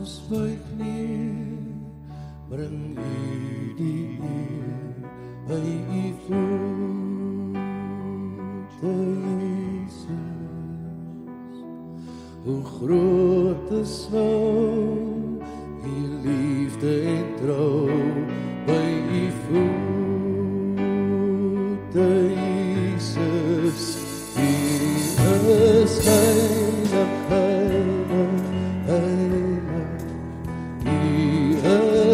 Ons buig neer, bring U die eer by U voete, Jesus. Hoe groot is nou U liefde en trou by U voete, Jesus. U is heilig, heilig, heilig. U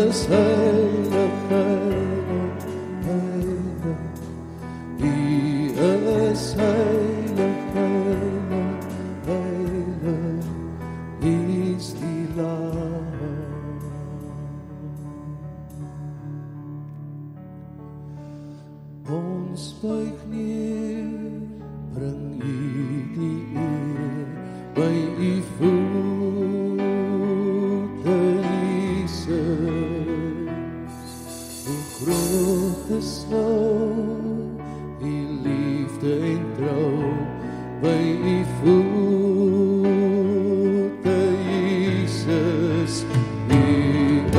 is heilig, heilig, heilig. U is heilig, heilig, heilig. U is die Lam. Ons buig neer, bring U die eer by U voete, Jesus. Hoe groot is nou U liefde en trou by U voete, Jesus. U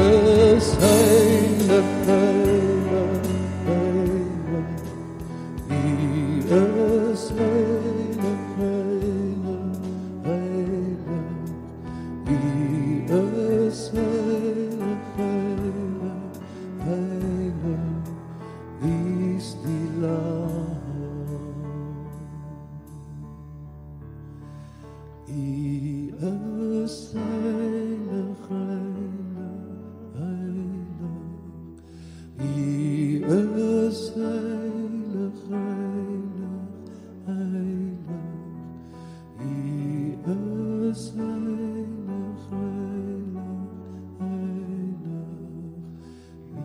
is heilig, heilig, heilig. U is heilig, heilig, heilig. U is heilig, heilig, heilig. U is die Lam. U is heilig, heilig, heilig. U is heilig, heilig, heilig. U is heilig, heilig, heilig. U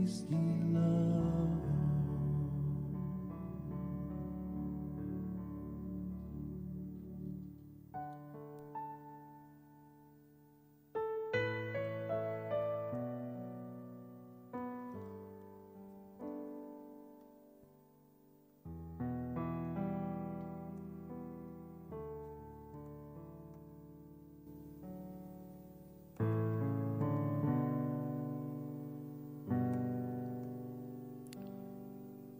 is die Lam.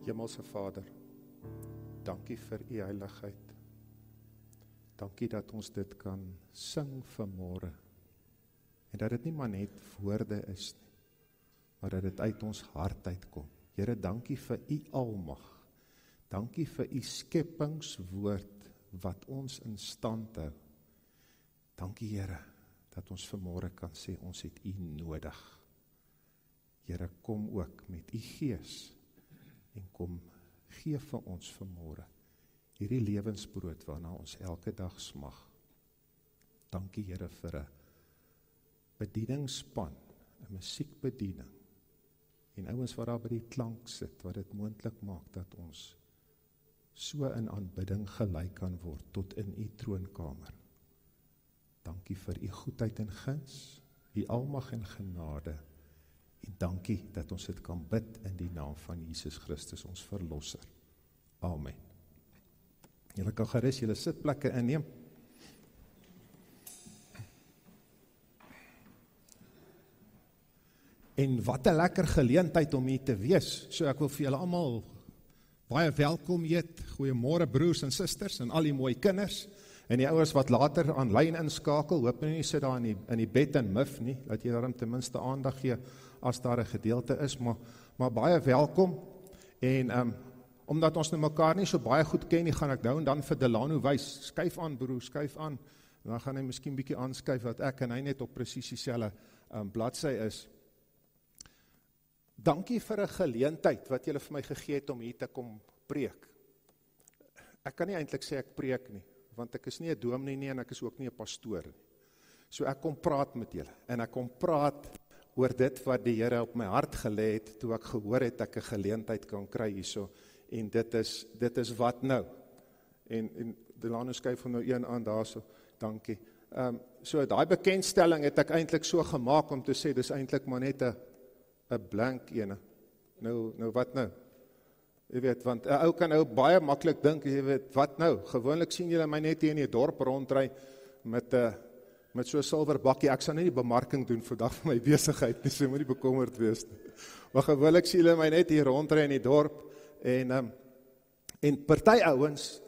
Hemelse Vader, dankie vir U heiligheid. Dankie dat ons dit kan sing vanmôre. En dat dit nie maar net woorde is nie, maar dat dit uit ons hart uitkom. Here, dankie vir U almag. Dankie vir U skepingswoord wat ons in stand hou. Dankie Here, dat ons vanmôre kan sê ons het U nodig. Here, kom ook met U Gees en kom gee vir ons vanmôre hierdie lewensbrood waarna ons elke dag smag. Dankie Here vir 'n bedieningsspan, 'n musiekbediening en ouens wat daar by die klank sit, wat dit moontlik maak dat ons so in aanbidding gelei kan word tot in U troonkamer. Dankie vir U goedheid en guns, U almag en genade. En dankie dat ons dit kan bid in die naam van Jesus Christus, ons verlosser. Amen. Julle kan gerus julle sitplekke inneem. En wat 'n lekker geleentheid om hier te wees. So ek wil vir julle almal baie welkom heet. Goeiemôre broers en susters en al die mooi kinders. En die ouers wat later aanlyn inskakel, hoop nie sit daar in die bed en mif nie, dat jy daarom ten minste aandag gee as daar 'n gedeelte is, maar baie welkom. En omdat ons nou mekaar nie so baie goed ken nie, gaan ek nou en dan vir Delano wys. Skuif aan broer, skuif aan. En dan gaan hy miskien bietjie aanskuif dat ek en hy net op presies dieselfde bladsy is. Dankie vir 'n geleentheid wat julle vir my gegee het om hier te kom preek. Ek kan nie eintlik sê ek preek nie, want ek is nie 'n dominee nie en ek is ook nie 'n pastoor nie. So ek kom praat met julle en ek kom praat oor dit wat die Here op my hart gelê het toe ek gehoor het ek 'n geleentheid kan kry hierso. En dit is wat nou. En Delano skuif van nou een aan daarso. Dankie. So daai bekendstelling het ek eintlik so gemaak om te sê dis eintlik maar net 'n blank ene. Nou wat nou? Jy weet, want 'n ou kan nou baie maklik dink, jy weet, wat nou? Gewoonlik sien julle my net hier in die dorp rondry met met so 'n silwer bakkie. Ek sal nie die bemarking doen vandag vir my besigheid nie, so moet nie bekommerd wees nie. Maar gewoonlik sien hulle my net hier rondry in die dorp, en party ouens,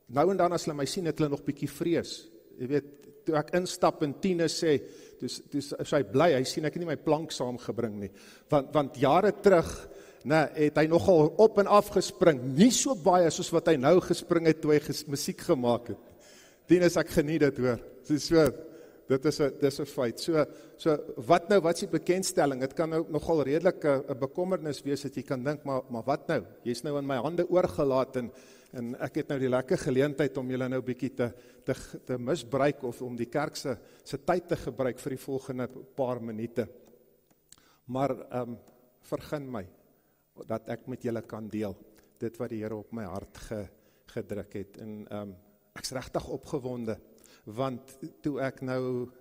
nou en dan as hulle my sien, het hulle nog bietjie vrees. Jy weet, toe ek instap en Tine sê, toe sy bly, hy sien ek het nie my plank saamgebring nie, want jare terug, het hy nogal op en af gespring, nie so baie soos wat hy nou gespring het, toe hy musiek gemaak het. Tine, ek geniet dit hoor, so, dit is 'n feit, so wat nou, wat is die bekendstelling, het kan nou nogal redelik 'n bekommernis wees, dat jy kan dink, maar wat nou, jy is nou in my hande oorgelaat, en ek het nou die lekker geleentheid om julle nou bietjie te misbruik, of om die kerk se tyd te gebruik vir die volgende paar minute. Maar vergun my, dat ek met julle kan deel, dit wat die Here op my hart gedruk het, en ek is regtig opgewonde, want toe ek nou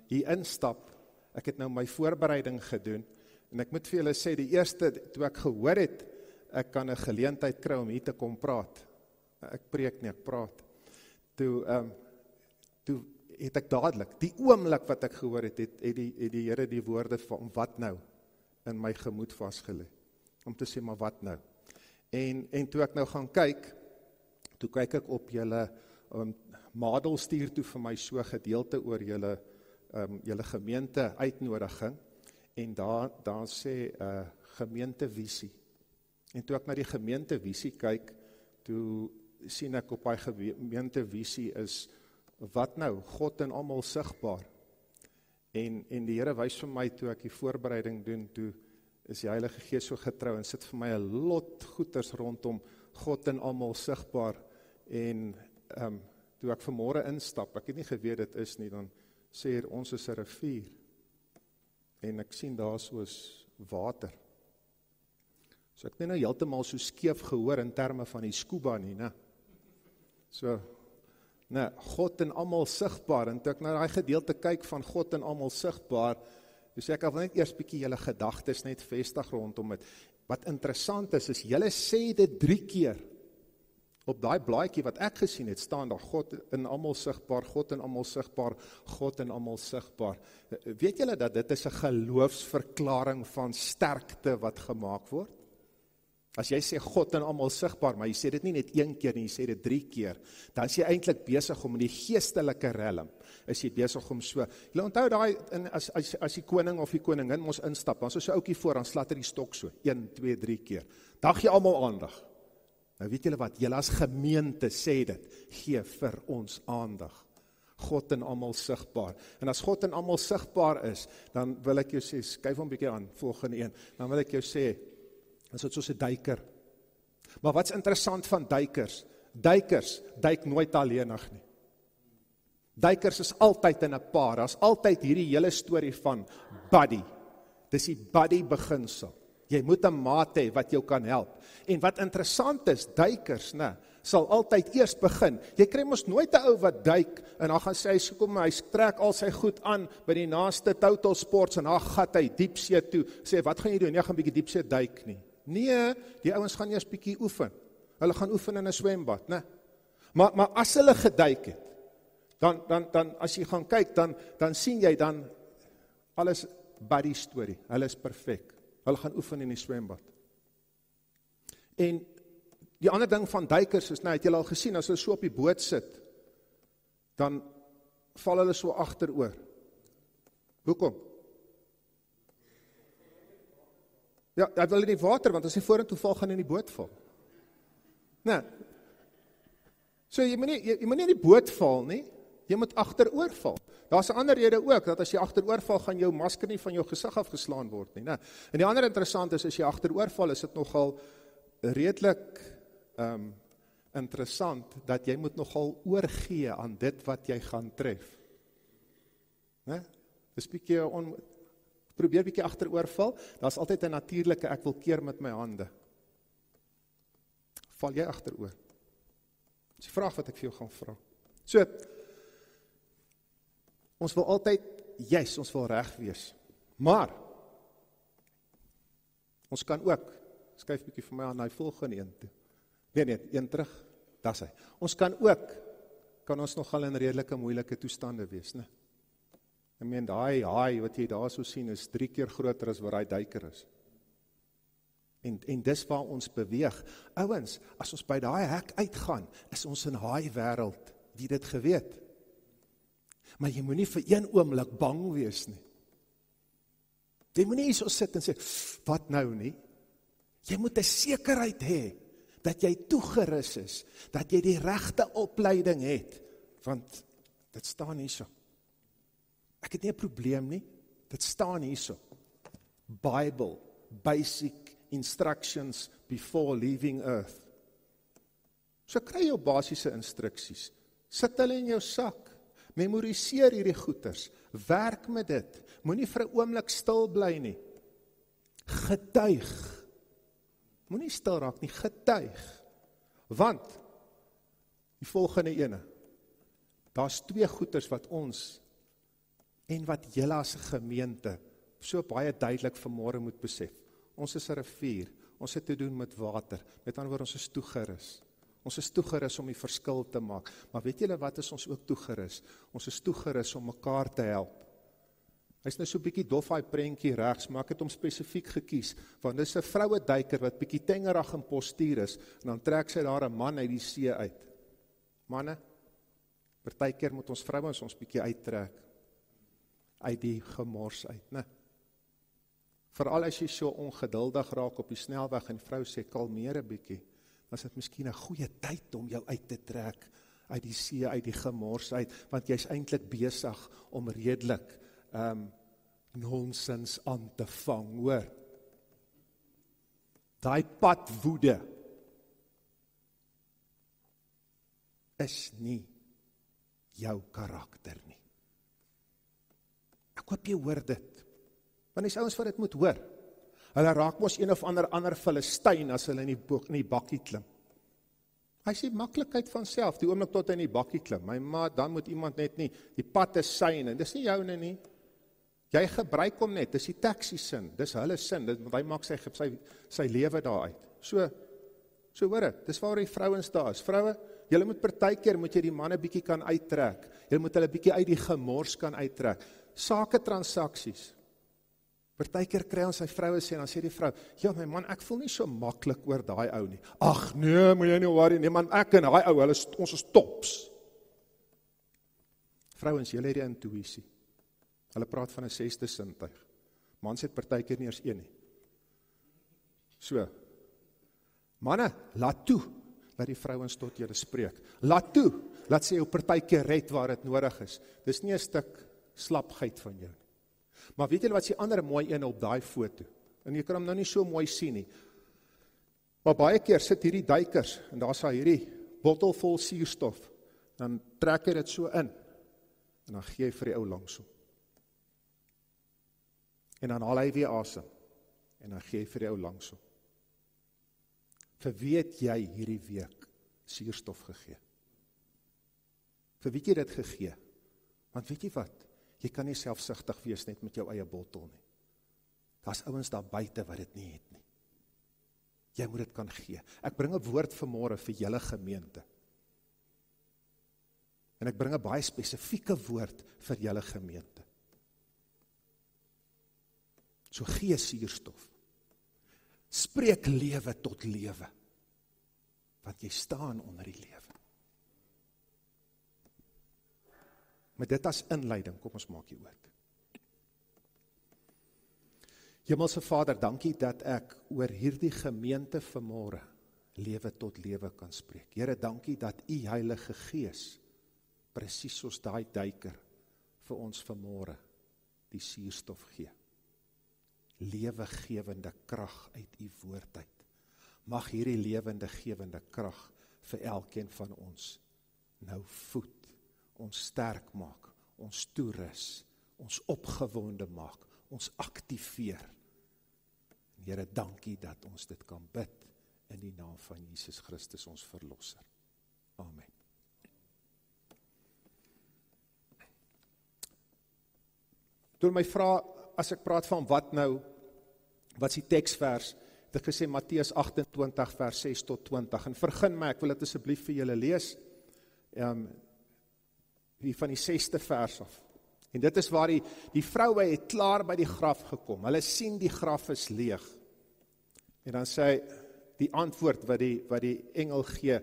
hier instap, ek het nou my voorbereiding gedoen, en ek moet vir julle sê, die eerste, toe ek gehoor het, ek kan 'n geleentheid kry om hier te kom praat, ek preek nie, ek praat, toe het ek dadelik, die oomblik wat ek gehoor het die Here die woorde van wat nou, in my gemoed vasgelê, om te sê, maar wat nou, en toe ek nou gaan kyk, toe kyk ek op julle, Madel stuur toe vir my so gedeelte oor julle gemeente uitnodiging, en daar sê gemeentevisie, en toe ek na die gemeentevisie kyk, toe sien ek op die gemeentevisie is, wat nou, God en almal sigbaar, en die Here wys vir my, toe ek die voorbereiding doen, toe is die Heilige Gees so getrou, en sit vir my 'n lot goeders rondom God en almal sigbaar, en toe ek vanmôre instap, ek het nie geweet dit is nie, dan sê hier, ons is 'n rivier, en ek sien daar soos water, so ek het nou heeltemal so skeef gehoor, in terme van die scuba nie, ne? So, God en almal sigbaar, en toe ek na die gedeelte kyk van God en almal sigbaar, dus ek wil net eers bietjie julle gedagtes net vestig rondom dit. Wat interessant is julle sê dit 3 keer, op daai blaadjie wat ek gesien het, staan daar, God en almal sigbaar, God en almal sigbaar, God en almal sigbaar. Weet julle dat dit is 'n geloofsverklaring van sterkte wat gemaak word? As jy sê God en almal sigbaar, maar jy sê dit nie net 1 keer nie, jy sê dit 3 keer, dan is jy eintlik besig om in die geestelike realm, is jy besig om so, jy onthou daai, as die koning of die koningin ons instap, dan so 'n ouetjie voor, dan slaat hy die stok so, 1, 2, 3 keer, dan gee almal aandag. Nou weet julle wat, julle as gemeente sê dit, gee vir ons aandag. God en almal sigbaar. En as God en almal sigbaar is, dan wil ek jou sê, skuif hom 'n bietjie aan, volgende een, dan wil ek jou sê, is dit soos 'n duiker. Maar wat's interessant van duikers? Duikers duik nooit alleenig nie. Duikers is altyd in 'n paar, daar's altyd hierdie hele storie van buddy. Dis die buddy beginsel. Jy moet 'n maat hê wat jou kan help. En wat interessant is, duikers, sal altyd eers begin. Jy kry mos nooit 'n ou wat duik, en dan gaan sê, hy trek al sy goed aan, by die naaste Total Sports, en dan gat hy diepsee toe, sê, wat gaan jy doen? Jy gaan bietjie diepsee duik nie. Nee, die ouens gaan eers bietjie oefen. Hulle gaan oefen in 'n swembad, Maar as hulle geduik het, dan as jy gaan kyk, dan sien jy dan alles buddy story. Hulle is perfek. Hulle gaan oefen in die swembad. En die ander ding van duikers is, het julle al gesien, as hulle so op die boot sit, dan val hulle so agteroor. Hoekom? Ja, hy wil in die water, want as hy vorentoe val, gaan hy in die boot val. So jy moet nie in die boot val nie, jy moet agteroor val. Daar's 'n ander rede ook, dat as jy agteroor val, gaan jou masker nie van jou gesig afgeslaan word nie. En die ander interessant is, as jy agteroor val, is dit nogal redelik interessant, dat jy moet nogal oorgee aan dit wat jy gaan tref. Dis bietjie probeer bietjie agteroor val, daar's altyd 'n natuurlike, ek wil keer met my hande. Val jy agteroor? Dis die vraag wat ek vir jou gaan vra. So, ons wil altyd, ons wil reg wees. Maar, ons kan ook, skuif bietjie vir my aan die volgende een toe. Nee, een terug, das hy. Ons kan ook, kan ons nogal in redelike moeilike toestande wees, Ek meen, die haai wat jy daar so sien, is 3 keer groter as wat die duiker is. En dis waar ons beweeg. Ouens, as ons by daai hek uitgaan, is ons in haai wêreld, wie dit geweet. Maar jy moet nie vir een oomblik bang wees nie. Jy moet nie hier so sit en sê, wat nou nie? Jy moet 'n sekerheid hê, dat jy toegerus is, dat jy die regte opleiding het, want dit staan hier so. Ek het nie 'n probleem nie, dit staan hier so. Bible, basic instructions before leaving earth. So kry jou basiese instruksies, sit hulle in jou sak, memoriseer hierdie goeters, werk met dit, moenie vir 'n oomblik stil bly nie, getuig, moenie stil raak nie, getuig, want, die volgende ene, daar's 2 goeters wat ons, en wat julle as 'n gemeente, so baie duidelik vanmôre moet besef, ons is 'n rivier, ons het te doen met water, met ander woorde, ons is toegerus. Ons is toegerus om die verskil te maak, maar weet julle wat is ons ook toegerus? Ons is toegerus om mekaar te help. Hy's nou so 'n bietjie dof hy prentjie regs, maar ek het hom spesifiek gekies, want dis 'n vroue duiker wat bietjie tengerig in postuur is, en dan trek sy daar 'n man uit die see uit. Manne, partykeer moet ons vrouens ons bietjie uittrek, uit die gemors uit, né? Veral as jy so ongeduldig raak op die snelweg, en die vrou sê, kalmeer 'n bietjie, dan is dit miskien 'n goeie tyd om jou uit te trek, uit die see, uit die gemors uit, want jy's eintlik besig om redelik nonsens aan te vang, hoor. Daai pad woede is nie jou karakter nie. Ek hoop jy hoor dit, want die ouens wat dit moet hoor, hulle raak mos een of ander Filistyn as hulle in die bakkie klim. Hy sê maklikheid van self, die oomblik tot hy in die bakkie klim, my maat, dan moet iemand net nie, die pad is syne, dis nie joune nie, jy gebruik hom net, dis die taxi sin, dis hulle sin, want hy maak sy lewe daar uit. So hoor het, dis waar die vrouens daar is. Vroue, julle moet partykeer, moet jy die manne bietjie kan uittrek, julle moet hulle bietjie uit die gemors kan uittrek, sake transaksies. Partykeer kry ons sy vroue sê, en dan sê die vrou, ja my man, ek voel nie so maklik oor daai ou nie. Ag nee, moet jy nie worry nie, man, ek en daai ou, ons is tops. Vrouens, julle het die intuïsie. Hulle praat van 'n 6de sintuig. Mans het partykeer nie eers een nie. So, manne, laat toe, dat die vrouens tot julle spreek. Laat toe, laat sy jou partykeer red waar dit nodig is. Dis nie 'n stuk slapheid van jou. Maar weet julle wat is die ander mooi een op daai foto? En jy kan hom nou nie so mooi sien nie. Maar baie keer sit hierdie duikers, en daar is hierdie bottel vol suurstof, dan trek hy dit so in, en dan gee hy vir die ou langsom. En dan haal hy weer asem, en dan gee hy vir die ou langsom. Vir wie het jy hierdie week suurstof gegee? Vir wie het jy dit gegee? Want weet jy wat? Jy kan nie selfsugtig wees net met jou eie bottel nie. Daar's ouens daar buite wat dit nie het nie. Jy moet dit kan gee. Ek bring 'n woord vanmôre vir julle gemeente. En ek bring 'n baie spesifieke woord vir julle gemeente. So gee suurstof. Spreek lewe tot lewe. Want jy staan onder die lewe. Met dit as inleiding, kom ons maak hier oop. Hemelse Vader, dankie dat ek oor hierdie gemeente vanmôre lewe tot lewe kan spreek. Here, dankie dat U Heilige Gees, presies soos daai duiker, vir ons vanmôre die suurstof gee. Lewegewende krag uit U woord uit. Mag hierdie lewende gewende krag vir elkeen van ons nou voed, ons sterk maak, ons toerus, ons opgewonde maak, ons aktiveer. Here, dankie dat ons dit kan bid in die naam van Jesus Christus, ons verlosser. Amen. Toe my vra, as ek praat van wat nou, wat is die teksvers, het ek gesê Matteus 28 vers 6 tot 20, en vergun my, ek wil dit asseblief vir julle lees, hier van die 6ste vers af, En dit is waar die vroue het klaar by die graf gekom. Hulle sien die graf is leeg. En dan sê hy, die antwoord wat die engel gee,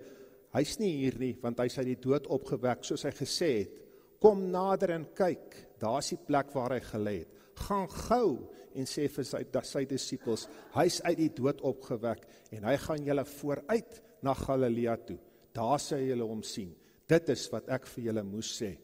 hy's nie hier nie, want hy's uit die dood opgewek, soos hy gesê het. Kom nader en kyk, daar is die plek waar hy gelê het. Gaan gou en sê vir sy disippels, hy's uit die dood opgewek, en hy gaan julle vooruit na Galilea toe. Daar sal julle hom sien. Dit is wat ek vir julle moes sê.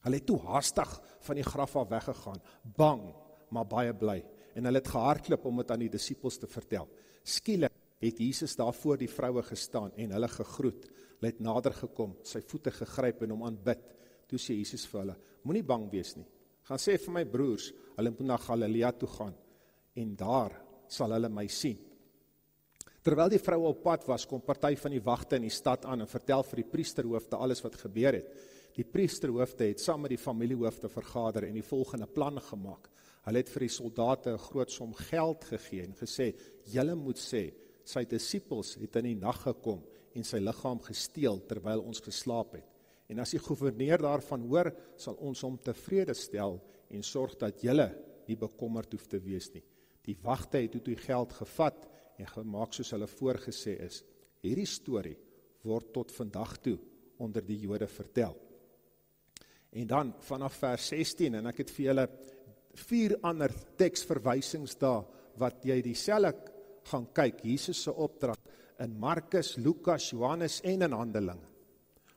Hulle het toe haastig van die graf af weggegaan, bang, maar baie bly. En hulle het gehardloop om dit aan die disippels te vertel. Skielik het Jesus daar voor die vroue gestaan en hulle gegroet. Hulle het nader gekom, sy voete gegryp en hom aanbid. Toe sê Jesus vir hulle, moenie bang wees nie. Gaan sê vir my broers, hulle moet na Galilea toe gaan en daar sal hulle my sien. Terwyl die vroue op pad was, kom party van die wagte in die stad aan en vertel vir die priesterhoofde alles wat gebeur het. Die priesterhoofde het saam met die familiehoofde vergader en die volgende plan gemaak. Hulle het vir die soldate 'n groot som geld gegee en gesê, julle moet sê, sy disippels het in die nag gekom en sy liggaam gesteel terwyl ons geslaap het. En as die gouverneur daarvan hoor, sal ons hom tevrede stel en sorg dat julle nie bekommerd hoef te wees nie. Die wagte het toe die geld gevat en gemaak soos hulle voorgesê is. Hierdie storie word tot vandag toe onder die Jode vertel. En dan vanaf vers 16, en ek het vir julle 4 ander teksverwysings daar, wat jy dieselfde gaan kyk, Jesus se opdrag in Markus, Lukas, Johannes en in Handelinge.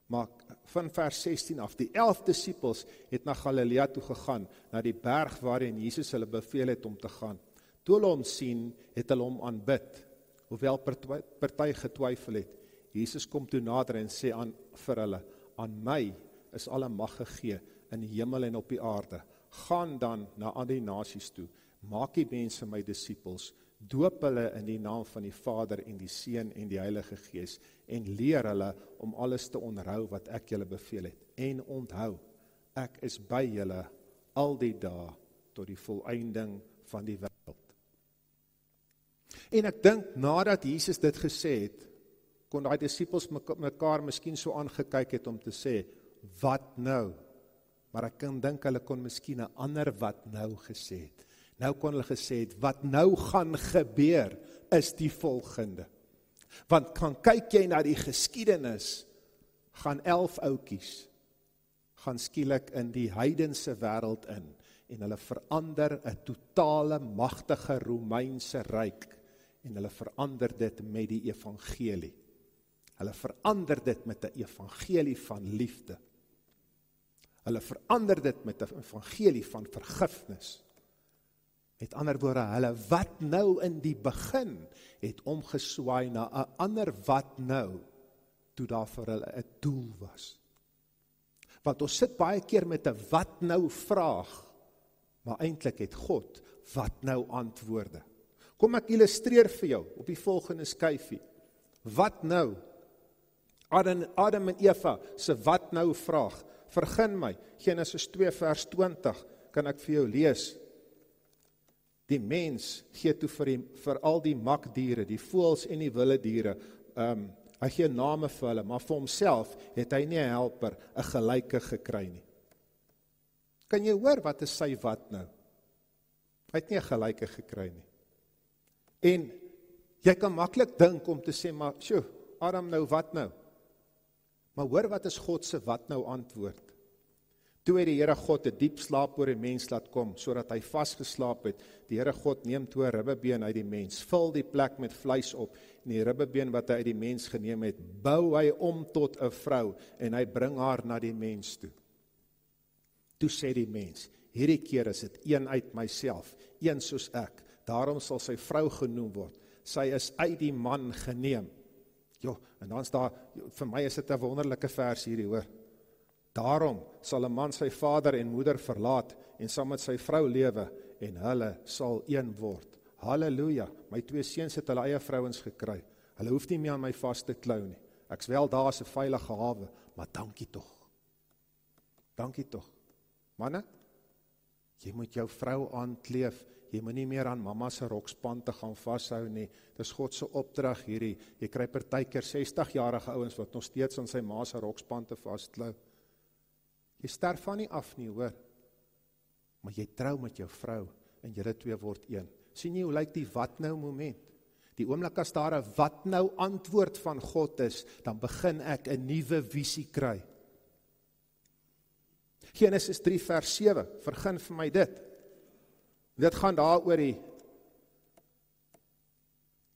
Maar van vers 16 af, die 11 disippels het na Galilea toe gegaan, na die berg waarin Jesus hulle beveel het om te gaan. Toe hulle hom sien, het hulle hom aanbid, hoewel party getwyfel het. Jesus kom toe nader en sê vir hulle, aan my is alle mag gegee in die hemel en op die aarde. Gaan dan na al die nasies toe, maak die mense my disippels, doop hulle in die naam van die Vader en die Seun en die Heilige Gees, en leer hulle om alles te onderhou wat ek julle beveel het. En onthou, ek is by julle al die dae tot die volëinding van die wêreld. En ek dink, nadat Jesus dit gesê het, kon daai disippels mekaar miskien so aangekyk het om te sê, wat nou? Maar ek kan dink, hulle kon miskien 'n ander wat nou gesê het. Nou kon hulle gesê het, wat nou gaan gebeur, is die volgende. Want kan kyk jy na die geskiedenis, gaan 11 ouetjies, gaan skielik in die heidense wêreld in, en hulle verander 'n totale magtige Romeinse ryk, en hulle verander dit met die evangelie. Hulle verander dit met 'n evangelie van liefde. Hulle verander dit met 'n evangelie van vergifnis. Met ander woorde, hulle wat nou in die begin het omgeswaai na 'n ander wat nou, toe daar vir hulle 'n doel was. Want ons sit baie keer met 'n wat nou vraag, maar eintlik het God wat nou antwoorde. Kom ek illustreer vir jou op die volgende skyfie. Wat nou? Adam en Eva se wat nou vraag. Vergun my, Genesis 2 vers 20, kan ek vir jou lees. Die mens gee toe vir al die makdiere, die voëls en die wilde diere, hy gee name vir hulle, maar vir homself het hy nie 'n helper, 'n gelyke gekry nie. Kan jy hoor wat is sy wat nou? Hy het nie 'n gelyke gekry nie. En jy kan maklik dink om te sê, maar sjoe, Adam nou wat nou? Maar hoor wat is God se wat nou antwoord? Toe het die Here God 'n diep slaap oor die mens laat kom, sodat hy vasgeslaap het. Die Here God neem toe 'n ribbebeen uit die mens, vul die plek met vleis op, en die ribbebeen wat hy uit die mens geneem het, bou hy om tot 'n vrou, en hy bring haar na die mens toe. Toe sê die mens, hierdie keer is dit een uit myself, een soos ek, daarom sal sy vrou genoem word. Sy is uit die man geneem. Jo, en dan is daar, vir my is dit 'n wonderlike vers hierdie, hoor. Daarom sal 'n man sy vader en moeder verlaat en saam met sy vrou lewe en hulle sal een word. Halleluja, my 2 seuns het hulle eie vrouens gekry. Hulle hoef nie meer aan my vas te klou nie. Ek's wel daar as 'n veilige hawe, maar dankie tog. Dankie tog. Manne, jy moet jou vrou aankleef. Jy moet nie meer aan mamma se rokspante gaan vashou nie. Dis God se opdrag hierdie. Jy kry partykeer 60-jarige ouens wat nog steeds aan sy ma se rokspante vasklou. Jy sterf van nie af nie, hoor. maar jy trou met jou vrou, en julle twee word een. Sien jy hoe lyk die wat nou moment? Die oomblik as daar 'n wat nou antwoord van God is, dan begin ek 'n nuwe visie kry. Genesis 3 vers 7, vergun vir my dit. Dit gaan daar oor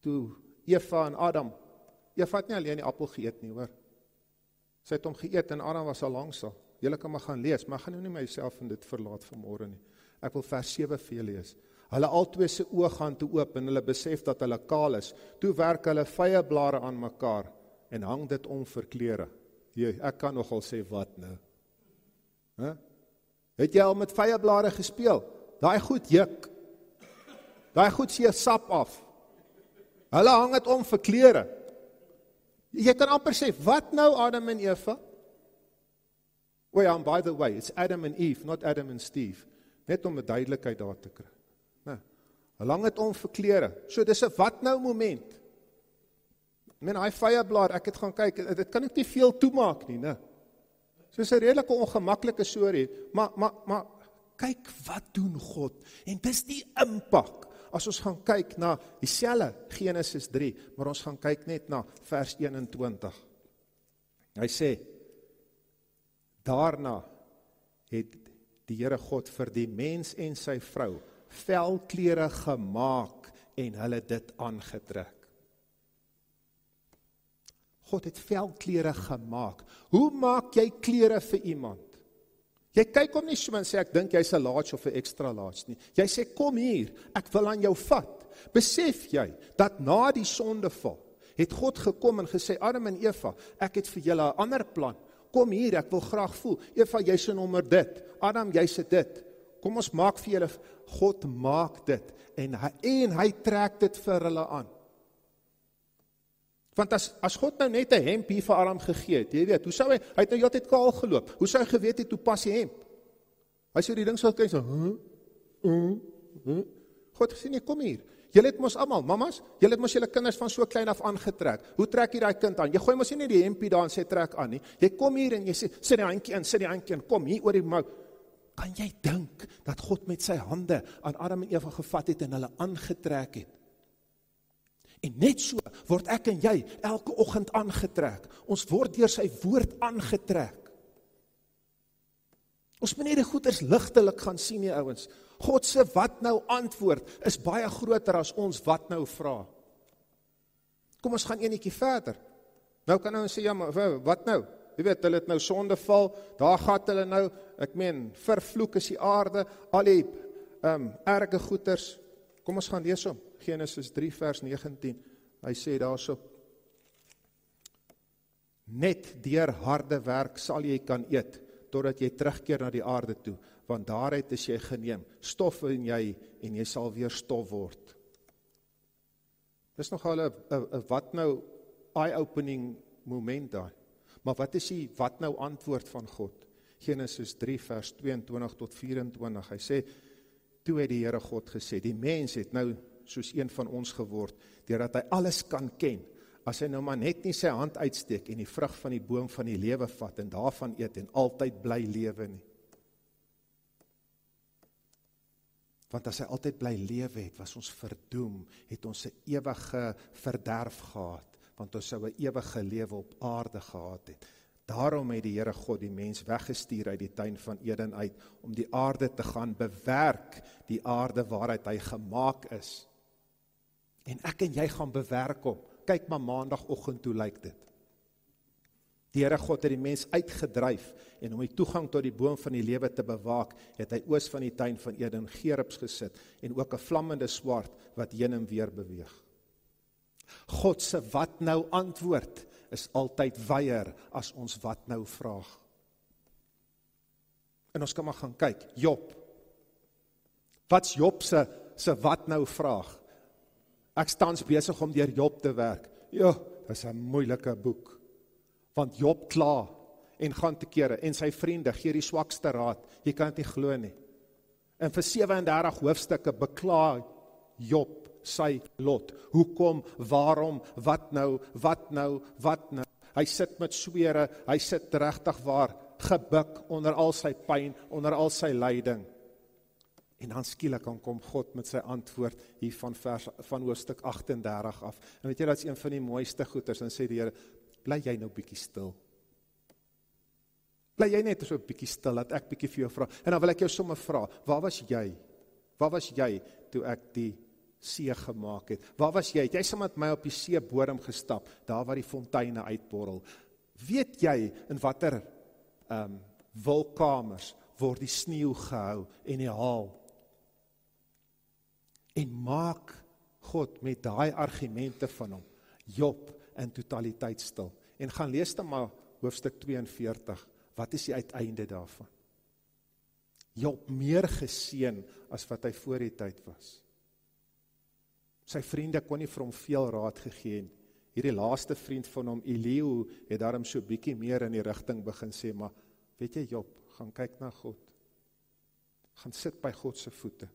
toe Eva en Adam, Eva het nie alleen die appel geëet nie, hoor. Sy het hom geëet en Adam was al langs al. Julle kan maar gaan lees, maar ek gaan nou nie myself in dit verlaat vanmôre nie. Ek wil vers 7 vir julle lees. Hulle albei se oë gaan toe oop en hulle besef dat hulle kaal is. Toe werk hulle vyeblare aan mekaar en hang dit om vir klere. Ek kan nogal sê wat nou. Het jy al met vyeblare gespeel? Daai goed juk. Daai goed sê sap af. Hulle hang dit om vir klere. Jy kan amper sê, wat nou Adam en Eva? Oh ja, and by the way, it's Adam and Eve, not Adam and Steve. Net om 'n duidelikheid daar te kry. Hulle hang dit om vir klere. So dis 'n wat nou moment. Hy vyeblaar, ek het gaan kyk, dit kan ek nie veel toemaak nie, né? So is 'n redelike ongemaklike storie, maar kyk wat doen God, en dis die impak, as ons gaan kyk na dieselfde Genesis 3, maar ons gaan kyk net na vers 21. Hy sê, daarna het die Here God vir die mens en sy vrou velklere gemaak en hulle dit aangetrek. God het velklere gemaak. Hoe maak jy klere vir iemand? Jy kyk hom nie so en sê, ek dink jy's 'n large of 'n extra large nie. Jy sê, kom hier, ek wil aan jou vat. Besef jy, dat na die sondeval, het God gekom en gesê, Adam en Eva, ek het vir julle 'n ander plan. Kom hier, ek wil graag voel. Eva, jy's 'n nommer dit. Adam, jy's dit. Kom ons maak vir julle, God maak dit, en hy trek dit vir hulle aan. Want as God nou net 'n hemp hier vir Adam gegee het, jy weet, hoe sou hy het nou altyd kaal geloop, hoe sou hy geweet het, hoe pas die hemp? Hy sê die ding sal kyk, so, God gesê, nee, kom hier, julle het mos almal, mamas, julle het mos julle kinders van so klein af aangetrek, hoe trek jy daai kind aan? Jy gooi mos nie die hempie daar en sê trek aan nie, jy kom hier en jy sê, sit die handjie in, kom hier oor die mou. Kan jy dink dat God met sy hande aan Adam en Eva gevat het en hulle aangetrek het? En net so word ek en jy elke oggend aangetrek. Ons word deur sy woord aangetrek. Ons moet net die goeders ligtelik gaan sien, die ouens. God se wat nou antwoord is baie groter as ons wat nou vra. Kom ons gaan eenetjie verder. Nou kan ons sê, ja, maar wat nou? Jy weet, hulle het nou sondeval, daar gaat hulle nou, ek meen, vervloek is die aarde, al die erge goeders. Kom ons gaan lees om, Genesis 3 vers 19, hy sê daarso, net deur harde werk sal jy kan eet, totdat jy terugkeer na die aarde toe, want daaruit is jy geneem, stof in jy, en jy sal weer stof word. Dis nogal 'n wat nou eye-opening moment daar. Maar wat is die wat nou antwoord van God? Genesis 3 vers 22 tot 24, hy sê, toe het die Here God gesê, die mens het nou soos een van ons geword, deurdat hy alles kan ken, as hy nou maar net nie sy hand uitsteek en die vrug van die boom van die lewe vat en daarvan eet en altyd bly lewe nie. Want as hy altyd bly lewe het, was ons verdoem, het ons 'n ewige verderf gehad, want ons sou 'n ewige lewe op aarde gehad het. Daarom het die Here God die mens weggestuur uit die tuin van Eden uit, om die aarde te gaan bewerk, die aarde waaruit hy gemaak is. En ek en jy gaan bewerk hom. Kyk maar maandagoggend, hoe lyk dit? Die Here God het die mens uitgedryf, en om die toegang tot die boom van die lewe te bewaak, het hy oos van die tuin van Eden gerubs gesit, en ook 'n vlammende swaard, wat heen en weer beweeg. God se wat nou antwoord, is altyd weier, as ons wat nou vraag. En ons kan maar gaan kyk, Job. Wat's Job se wat nou vraag? Ek tans besig om deur Job te werk. Ja, dis 'n moeilike boek. Want Job kla en gaan te kere, en sy vriende gee die swakste raad. Jy kan dit nie glo nie. En vir 37 hoofstukke bekla Job sy lot. Hoekom, waarom, wat nou? Hy sit met swere, hy sit regtig waar, gebuk onder al sy pyn, onder al sy lyding. En dan skielik kom God met sy antwoord hier van hoofstuk 38 af. En weet jy, dat is een van die mooiste goeders, dan sê die Here, bly jy nou bietjie stil. Bly jy net so 'n bietjie stil, dat ek bietjie vir jou vra. En dan wil ek jou sommer vra, waar was jy? Waar was jy toe ek die see gemaak het? Waar was jy? Het jy saam met my op die seebodem gestap, daar waar die fonteine uitborrel? Weet jy in watter wolkamers word die sneeu gehou en die haal? En maak God met daai argumente van hom, Job in totaliteit stil. En gaan lees dan maar hoofstuk 42, wat is die uiteinde daarvan? Job meer geseën as wat hy voor die tyd was. Sy vriende kon nie vir hom veel raad gegee nie. Hierdie laaste vriend van hom, Elihu, het daarom so bietjie meer in die rigting begin sê, maar weet jy Job, gaan kyk na God. Gaan sit by God se voete.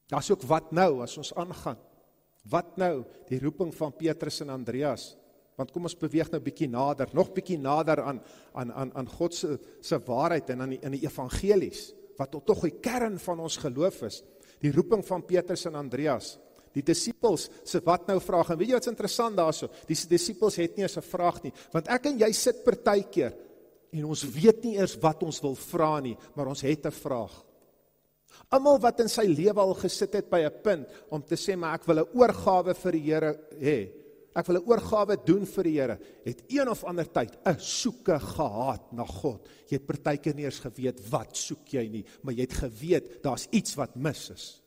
Daar is ook wat nou, as ons aangaan. Wat nou, die roeping van Petrus en Andreas, want kom ons beweeg nou bietjie nader, nog bietjie nader aan God se waarheid en in die evangelies, wat tog die kern van ons geloof is, die roeping van Petrus en Andreas, die disippels se wat nou vraag, en weet jy wat is interessant daarso, die disippels het nie eens 'n vraag nie, want ek en jy sit partykeer, en ons weet nie eers wat ons wil vra nie, maar ons het 'n vraag. Almal wat in sy lewe al gesit het by 'n punt, om te sê, maar ek wil 'n oorgawe vir die Here hê, ek wil 'n oorgawe doen vir die Here, het een of ander tyd 'n soeke gehad na God. Jy het partykeer nie eers geweet, wat soek jy nie, maar jy het geweet, daar's iets wat mis is.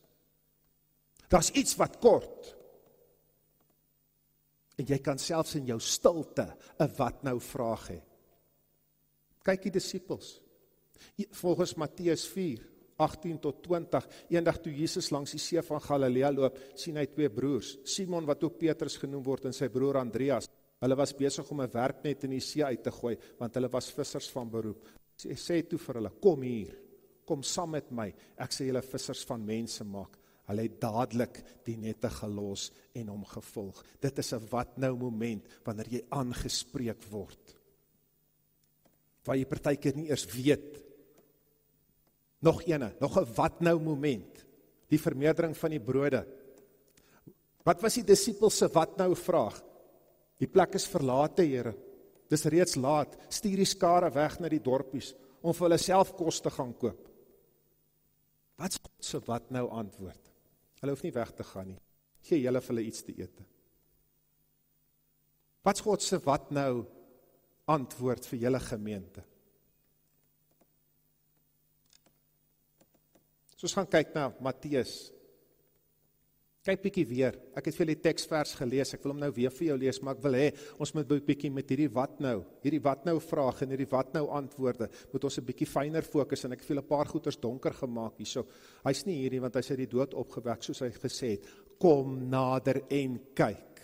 Daar's iets wat kort. En jy kan selfs in jou stilte 'n wat nou vraag hê. Kyk die disippels. Volgens Matteus 4, 18 tot 20, eendag toe Jesus langs die see van Galilea loop, sien hy twee broers, Simon wat ook Petrus genoem word en sy broer Andreas. Hulle was besig om 'n werknet in die see uit te gooi, want hulle was vissers van beroep. Hy sê toe vir hulle, kom hier, kom saam met my, ek sê julle vissers van mense maak. Hulle het dadelik die nette gelos en hom gevolg. Dit is 'n wat nou moment, wanneer jy aangespreek word. Waar jy partykeer nie eers weet. Nog 'n wat nou moment. Die vermeerdering van die brode. Wat was die disippels se wat nou vraag? Die plek is verlate, Here. Dis reeds laat. Stuur die skare weg na die dorpies om vir hulle self kos te gaan koop. Wat is God se wat nou antwoord? Hulle hoef nie weg te gaan nie. Gee julle vir hulle iets te eet. Wat is God se wat nou antwoord vir julle gemeente? So ons gaan kyk na Matteus. Kyk bietjie weer. Ek het vir julle die teksvers gelees. Ek wil hom nou weer vir jou lees, maar ek wil hê ons moet bietjie met hierdie wat nou vraag en hierdie wat nou antwoorde, moet ons 'n bietjie fyner fokus en ek het vir julle 'n paar goeters donker gemaak hierso. Hy's nie hierdie want hy's uit die dood opgewek soos hy gesê het. Kom nader en kyk.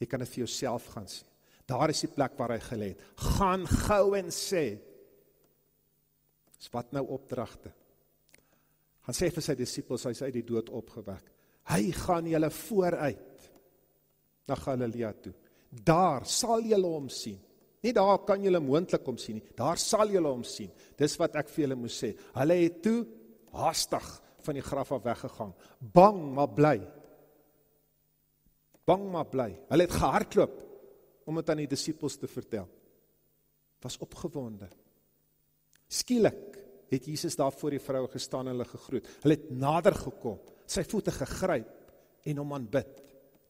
Jy kan dit vir jouself gaan sien. Daar is die plek waar hy gelê het. Gaan gou en sê. Dis wat nou opdragte. Gaan sê vir sy disippels, hy is uit die dood opgewek. Hy gaan julle vooruit na Galilea toe. Daar sal julle hom sien. Nie daar kan julle moontlik hom sien nie. Daar sal julle hom sien. Dis wat ek vir julle moes sê. Hulle het toe haastig van die graf af weggegaan. Bang maar bly. Bang maar bly. Hulle het gehardloop om dit aan die disippels te vertel. Was opgewonde. Skielik het Jesus daar voor die vroue gestaan en hulle gegroet. Hulle het nader gekom, sy voete gegryp en hom aanbid.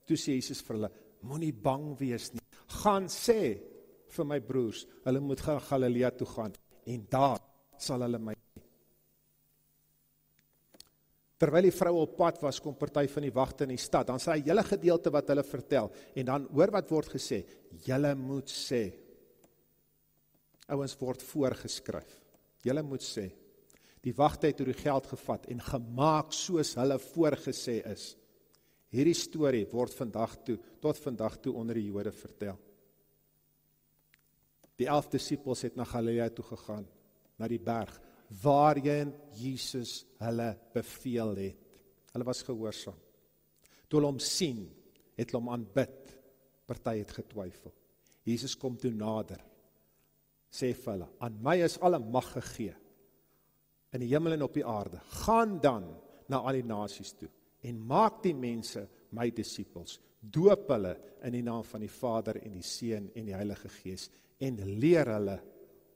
Toe sê Jesus vir hulle, moenie bang wees nie. Gaan sê vir my broers, hulle moet gaan Galilea toe gaan en daar sal hulle my sien. Terwyl die vroue op pad was, kom party van die wagte in die stad, dan sê hy hele gedeelte wat hulle vertel en dan hoor wat word gesê, julle moet sê. Ouens word voorgeskryf. Julle moet sê, die wagte het oor die geld gevat en gemaak soos hulle voorgesê is. Hierdie storie word tot vandag toe onder die Jode vertel. Die 11 disippels het na Galilea toe gegaan, na die berg, waarheen Jesus hulle beveel het. Hulle was gehoorsaam. Toe hulle hom sien, het hulle hom aanbid. Party het getwyfel. Jesus kom toe nader. Sê vir hulle, aan my is alle mag gegee, in die hemel en op die aarde, gaan dan na al die nasies toe, en maak die mense my disippels, doop hulle in die naam van die Vader en die Seun en die Heilige Gees, en leer hulle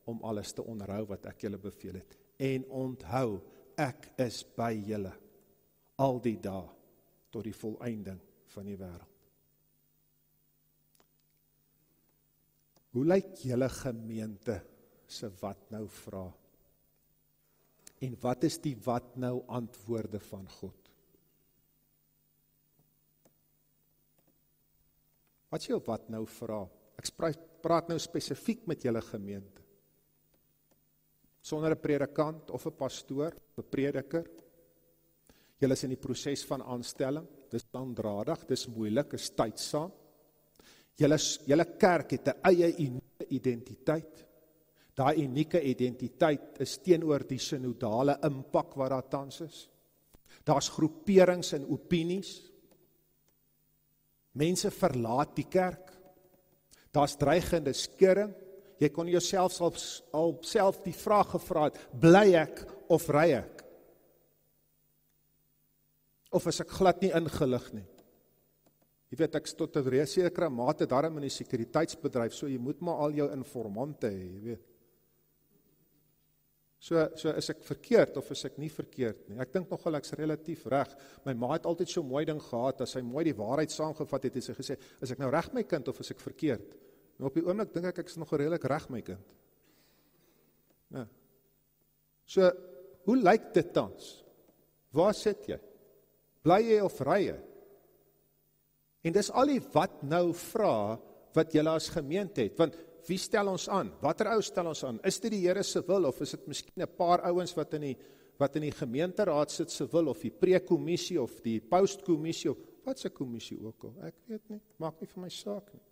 om alles te onderhou wat ek julle beveel het, en onthou, ek is by julle, al die dae, tot die volëinding van die wêreld. Hoe lyk julle gemeente se wat nou vra? En wat is die wat nou antwoorde van God? Wat is jou wat nou vra? Ek praat nou spesifiek met julle gemeente. Sonder 'n predikant of 'n pastoor, 'n prediker. Julle is in die proses van aanstelling. Dis langdradig, dis moeilik, is tydsaam. Julle kerk het 'n eie unieke identiteit. Daai unieke identiteit is teenoor die synodale impak wat daar tans is. Daar's groeperings en opinies. Mense verlaat die kerk. Daar's dreigende skeuring. Jy kon jouself al self die vraag gevra het, bly ek of ry ek? Of is ek glad nie ingelig nie? Jy weet, ek is tot 'n sekere mate daarom in die sekuriteitsbedryf, so jy moet maar al jou informante hê, jy weet. So is ek verkeerd of is ek nie verkeerd nie? Ek dink nogal ek's relatief reg. My ma het altyd so mooi ding gehad, as hy mooi die waarheid saamgevat het, het sy gesê, is ek nou reg my kind of is ek verkeerd? En op die oomblik dink ek is nog redelik reg my kind. Ja. So, hoe lyk dit tans? Waar sit jy? Bly jy of ry jy? En dis al die wat nou vra, wat julle as gemeente het, want wie stel ons aan? Watter ou stel ons aan? Is dit die Here se wil, of is dit miskien 'n paar ouens wat in die gemeenteraad sit se wil, of die preekommissie, of die postkommissie, of wat se kommissie ook al? Ek weet nie, maak nie vir my saak nie.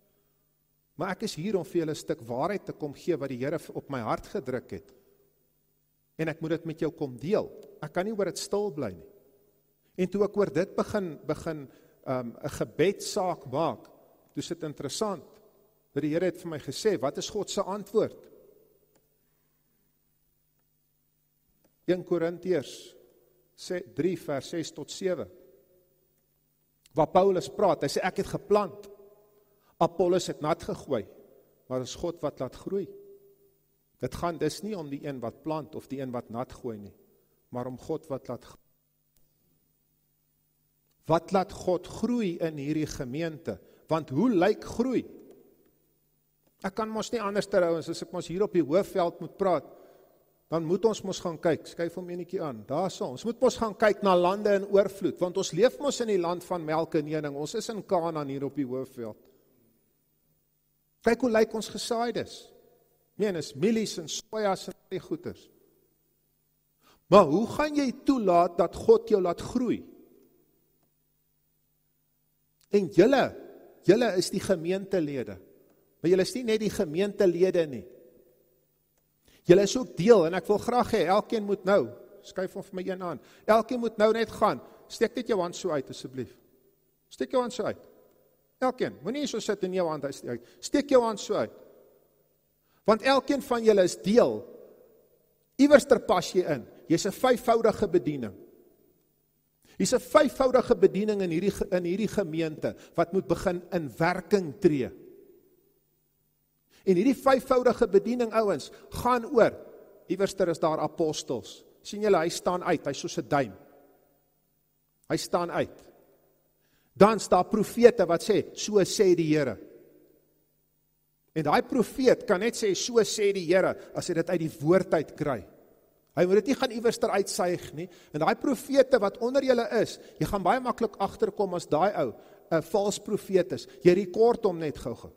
Maar ek is hier om vir julle 'n stuk waarheid te kom gee, wat die Here op my hart gedruk het. En ek moet dit met jou kom deel. Ek kan nie oor dit stil bly nie. En toe ek oor dit begin 'n gebedsaak maak, toe is dit interessant, dat die Here het vir my gesê, wat is God se antwoord? 1 Korintiërs 3 vers 6 tot 7, waar Paulus praat, hy sê ek het geplant, Apollos het nat gegooi, maar is God wat laat groei. Dit gaan dus nie om die een wat plant of die een wat nat gooi nie, maar om God wat laat groei. Wat laat God groei in hierdie gemeente? Want hoe lyk groei? Ek kan mos nie anders terhou, as ek mos hier op die Hoofveld moet praat, dan moet ons mos gaan kyk, skuif hom enetjie aan, daar so, ons moet mos gaan kyk na lande in oorvloed, want ons leef mos in die land van melk en honing, ons is in Kanaan hier op die Hoofveld. Kyk hoe lyk ons gesaaides. Nee, is mielies en sojas en die goeders. Maar hoe gaan jy toelaat dat God jou laat groei? En julle is die gemeentelede, maar julle is nie net die gemeentelede nie. Julle is ook deel, en ek wil graag hê, elkeen moet nou, skuif hom vir my een aan, elkeen moet nou net gaan, steek dit jou hand so uit asseblief. Steek jou hand so uit. Elkeen, moenie so sit en jou hand uit. Steek jou hand so uit. Want elkeen van julle is deel. Iewers pas jy in. Jy's 'n 5voudige bediening. Hier's 'n 5voudige bediening in hierdie gemeente wat moet begin in werking tree. En hierdie 5voudige bediening, ouens, gaan oor. Iewers is daar apostels. Sien julle, hy staan uit, hy's soos 'n duim. Hy staan uit. Dan is daar profete wat sê, so sê die Here. En daai profeet kan net sê, so sê die Here, as hy dit uit die woord uit kry. Hy moet dit nie gaan iewers uitsuig nie. En daai profete wat onder julle is, jy gaan baie maklik agterkom as daai ou 'n vals profeet is. Jy rekord hom net gou-gou.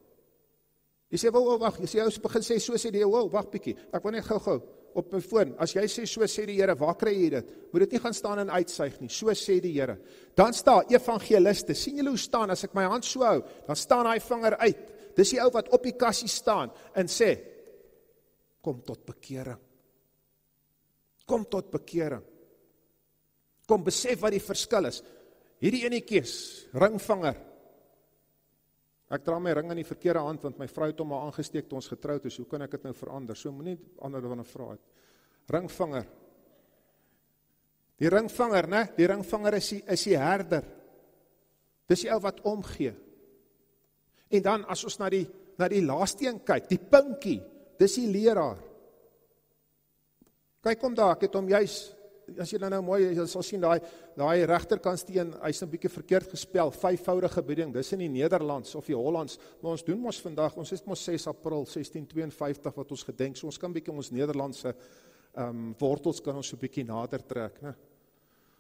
Jy sê, wag, jy sê, jy begin sê, so sê die Here, wag bietjie, ek wil net gou-gou op my foon, as jy sê, so sê die Here, waar kry jy dit? Moet dit nie gaan staan en uitsuig nie, so sê die Here. Dan staan evangeliste, sien julle hoe staan, as ek my hand so hou, dan staan hy vinger uit. Dis die ou wat op die kassie staan en sê, kom tot bekering. Kom tot bekering. Kom besef wat die verskil is. Hierdie enetjies, ringvinger. Ek dra my ring in die verkeerde hand, want my vrou het hom maar aangesteek toe ons getroud is. Hoe kan ek dit nou verander? So moenie ander dan vra het. Ringvinger. Die ringvanger, né? Die ringvanger is die herder. Dis die ou wat omgee. En dan as ons na die laaste een kyk, die pinkie, dis die leraar. Kyk hom daar, ek het hom juis, as jy nou mooi, jy sal sien, daai regterkant steen, hy is 'n bietjie verkeerd gespel, 5voudige bediening, dis in die Nederlands of die Hollands, maar ons doen mos vandag, ons is mos 6 April 1652 wat ons gedenk, so ons kan bietjie ons Nederlandse wortels kan ons so bietjie nader trek, né?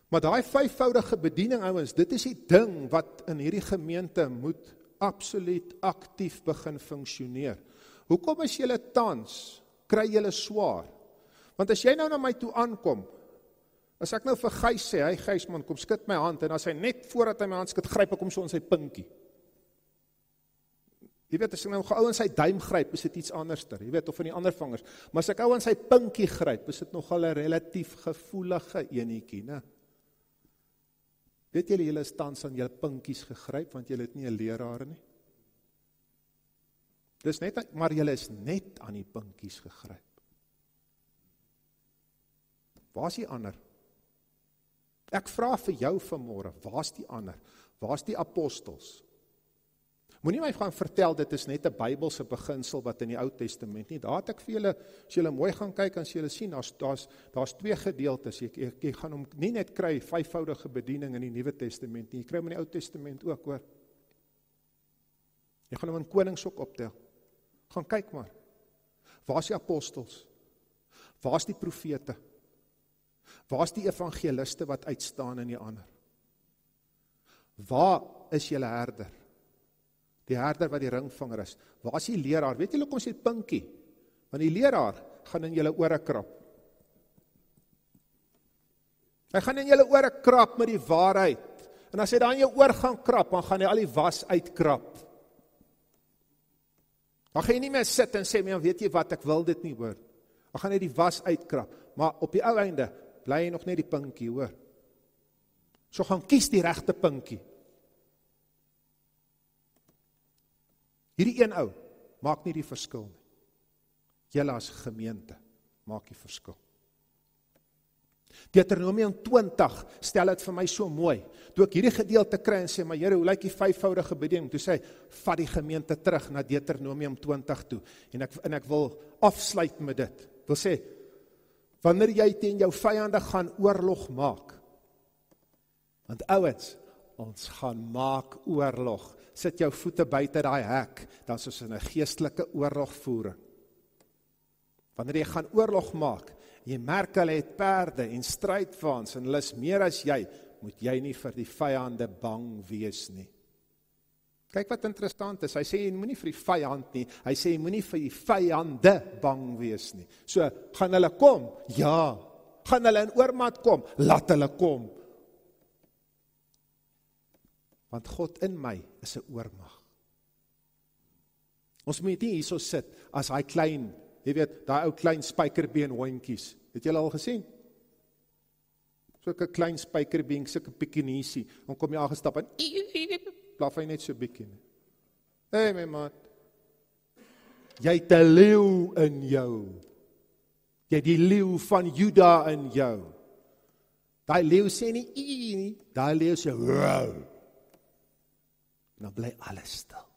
Maar daai 5voudige bediening, ouens, dit is die ding wat in hierdie gemeente moet absoluut aktief begin funksioneer. Hoekom is julle tans, kry julle swaar? Want as jy nou na my toe aankom, as ek nou vir Gys sê, hey Gys man, kom skud my hand, en as hy net voordat hy my hand skud, gryp ek hom so in sy pinkie. Jy weet, as ek nou gou in sy duim gryp, is dit iets anderster, jy weet, of in die ander vangers, maar as ek ou in sy pinkie gryp, is dit nogal 'n relatief gevoelige enetjie, né? Weet julle is tans aan julle pinkies gegryp, want julle het nie 'n leraar nie. Dis net, maar julle is net aan die pinkies gegryp. Waar is die ander? Ek vra vir jou vanmôre, waar is die ander? Waar is die apostels? Moenie my gaan vertel, dit is net 'n Bybelse beginsel wat in die Ou Testament nie. Daar het ek vir julle, as julle mooi gaan kyk, as julle sien, daar's twee gedeeltes. Jy gaan hom nie net kry, 5voudige bediening in die Nuwe Testament nie, jy kry hom in die Ou Testament ook, hoor. Jy gaan hom in Konings ook optel. Gaan kyk maar. Waar is die apostels? Waar is die profete? Waar is die evangeliste wat uitstaan in die ander? Waar is julle herder? Die herder wat die ringvanger is. Waar is die leraar? Weet julle, kom sê pinkie, want die leraar gaan in julle ore krap. Hy gaan in julle ore krap met die waarheid. En as hy dan in jou oor gaan krap, dan gaan hy al die was uitkrap. Dan gaan jy nie meer sit en sê, maar weet jy wat, ek wil dit nie hoor. Dan gaan hy die was uitkrap. Maar op die ou einde, bly jy nog net die pinkie, hoor. So gaan kies die regte pinkie. Hierdie een ou, maak nie die verskil nie. Julle as gemeente, maak die verskil. Deuteronomium 20 stel dit vir my so mooi. Toe ek hierdie gedeelte kry en sê, maar Here, hoe lyk die 5voudige bediening? Toe sê hy, vat die gemeente terug na Deuteronomium 20 toe. En ek wil afsluit met dit. Ek wil sê, wanneer jy teen jou vyande gaan oorlog maak, want ouens, ons gaan maak oorlog. Sit jou voete buite daai hek, dan is ons in 'n geestelike oorlogvoering. Wanneer jy gaan oorlog maak, jy merk hulle het perde en strydwaans en hulle is meer as jy, moet jy nie vir die vyande bang wees nie. Kyk wat interessant is, hy sê jy moenie vir die vyand nie, hy sê jy moenie vir die vyande bang wees nie. So, gaan hulle kom? Ja. Gaan hulle in oormaat kom? Laat hulle kom. Want God in my is 'n oormag. Ons moet nie hierso sit as hy klein, jy weet, daai ou klein spykerbeen hondjies. Het julle al gesien? So'ke klein spykerbeen, so'ke pikkeniesie, dan kom jy aangestap en blaf hy net so bietjie. Hey my maat. Jy het 'n leeu in jou. Jy het die leeu van Juda in jou. Daai leeu sê nie, daai leeu sê wow. En dan bly alles stil.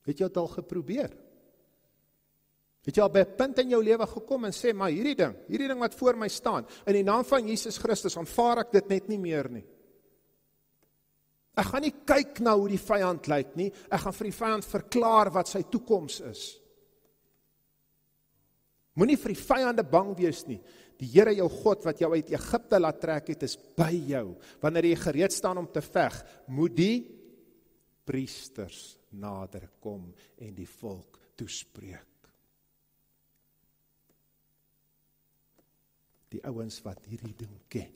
Het jy dit al geprobeer? Het jy al by 'n punt in jou lewe gekom en sê, maar hierdie ding wat voor my staan, in die naam van Jesus Christus, aanvaar ek dit net nie meer nie. Ek gaan nie kyk na hoe die vyand lyk nie, ek gaan vir die vyand verklaar wat sy toekoms is. Moenie vir die vyande bang wees nie. Die Here jou God wat jou uit Egipte laat trek het, is by jou. Wanneer jy gereed staan om te veg, moet die priesters nader kom en die volk toespreek. Die ouens wat hierdie ding ken.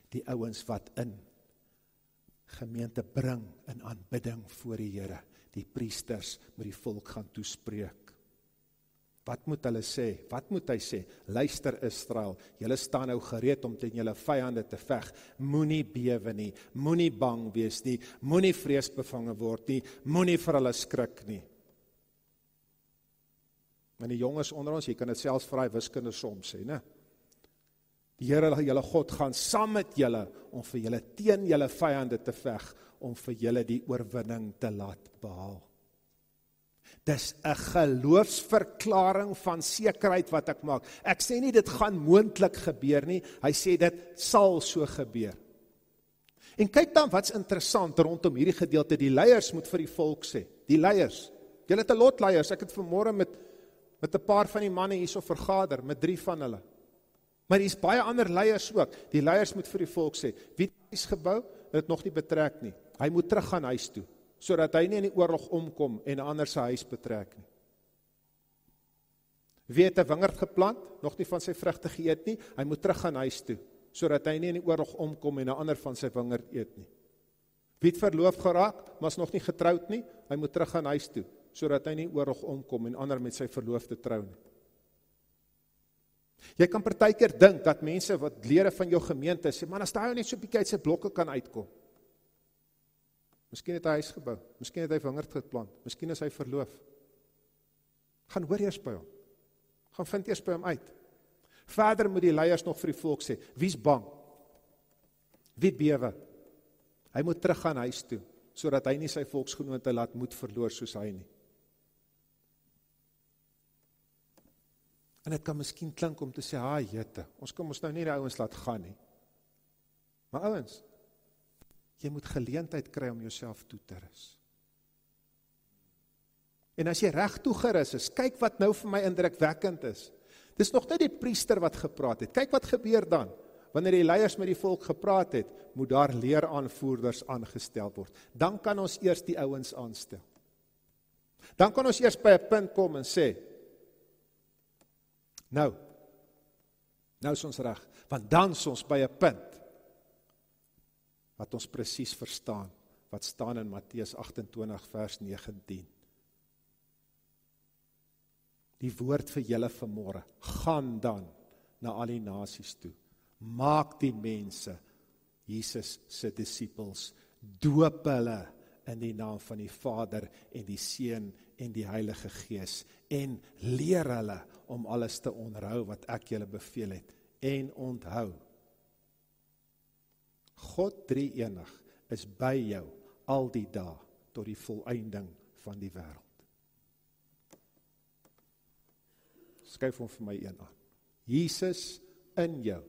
Die ouens wat in gemeente bring in aanbidding voor die Here. Die priesters met die volk gaan toespreek. Wat moet hulle sê? Wat moet hy sê? Luister Israel, julle staan nou gereed om teen julle vyande te veg. Moenie bewe nie, moenie bang wees nie, moenie vreesbevange word nie, moenie vir hulle skrik nie. En die jonges onder ons, jy kan dit selfs vir daai wiskunde som sê, né? Here, julle God gaan saam met julle, om vir julle teen julle vyande te veg, om vir julle die oorwinning te laat behaal. Dis 'n geloofsverklaring van sekerheid wat ek maak. Ek sê nie dit gaan moontlik gebeur nie, hy sê dit sal so gebeur. En kyk dan wat's interessant rondom hierdie gedeelte, die leiers moet vir die volk sê, die leiers, julle het 'n lot leiers, ek het vanmôre met 'n paar van die manne hierso vergader, met 3 van hulle. Maar hier's baie ander leiers ook. Die leiers moet vir die volk sê, wie het huis gebou, het nog nie betrek nie. Hy moet terug gaan huis toe, sodat hy nie in die oorlog omkom en 'n ander se huis betrek nie. Wie het 'n wingerd geplant, nog nie van sy vrugte geëet nie, hy moet terug gaan huis toe, sodat hy nie in die oorlog omkom en 'n ander van sy wingerd eet nie. Wie het verloof geraak, maar is nog nie getroud nie, hy moet terug gaan huis toe, sodat hy nie in die oorlog omkom en ander met sy verloofde trou nie. Jy kan partykeer dink dat mense wat lede van jou gemeente sê, man, as daai net so 'n bietjie uit sy blokke kan uitkom. Miskien het hy huis gebou, miskien het hy wingerd geplant, miskien is hy verloof. Gaan hoor eers by hom. Gaan vind eers by hom uit. Verder moet die leiers nog vir die volk sê, wie's bang? Wie bewe? Hy moet terug gaan huis toe, sodat hy nie sy volksgenote laat moed verloor soos hy nie. En dit kan miskien klink om te sê, jette, ons kan ons nou nie die ouens laat gaan nie. Maar ouens, jy moet geleentheid kry om jouself toe te rus. En as jy reg toegerus is, kyk wat nou vir my indrukwekkend is. Dis nog net die priester wat gepraat het. Kyk wat gebeur dan. Wanneer die leiers met die volk gepraat het, moet daar leeraanvoerders aangestel word. Dan kan ons eers die ouens aanstel. Dan kan ons eers by 'n punt kom en sê, nou is ons reg, want dan is ons by 'n punt wat ons presies verstaan, wat staan in Matteus 28 vers 19. Die woord vir julle vanmôre, gaan dan na al die nasies toe, maak die mense, Jesus se disippels, doop hulle in die naam van die Vader en die Seun en die Heilige Gees, en leer hulle om alles te onderhou wat ek julle beveel het, en onthou, God drie-enig is by jou al die dae tot die volëinding van die wêreld. Skryf hom vir my een aan. Jesus in jou.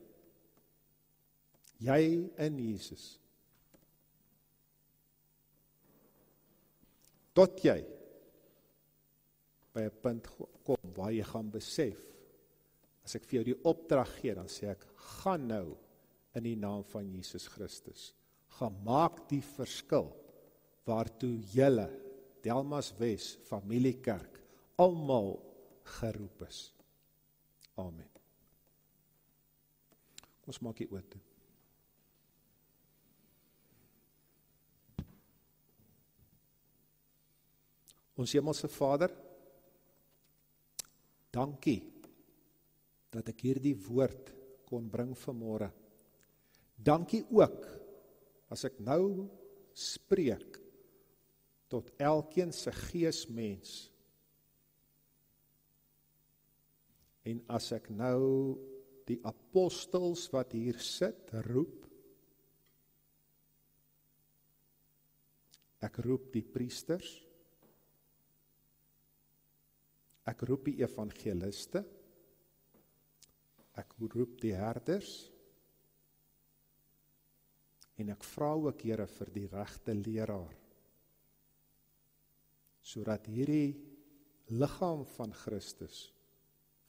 Jy in Jesus. Tot jy by 'n punt kom waar jy gaan besef, as ek vir jou die opdrag gee, dan sê ek, gaan nou in die naam van Jesus Christus. Gaan maak die verskil waartoe julle, Delmas Wes, Familiekerk, almal geroep is. Amen. Kom ons maak die oë toe. Ons hemelse Vader, dankie dat ek hierdie woord kon bring vanmôre. Dankie ook, as ek nou spreek, tot elkeen se geesmens. En as ek nou die apostels wat hier sit, roep, ek roep die priesters, ek roep die evangeliste, ek roep die herders, en ek vra ook, Here, vir die regte leraar, sodat hierdie liggaam van Christus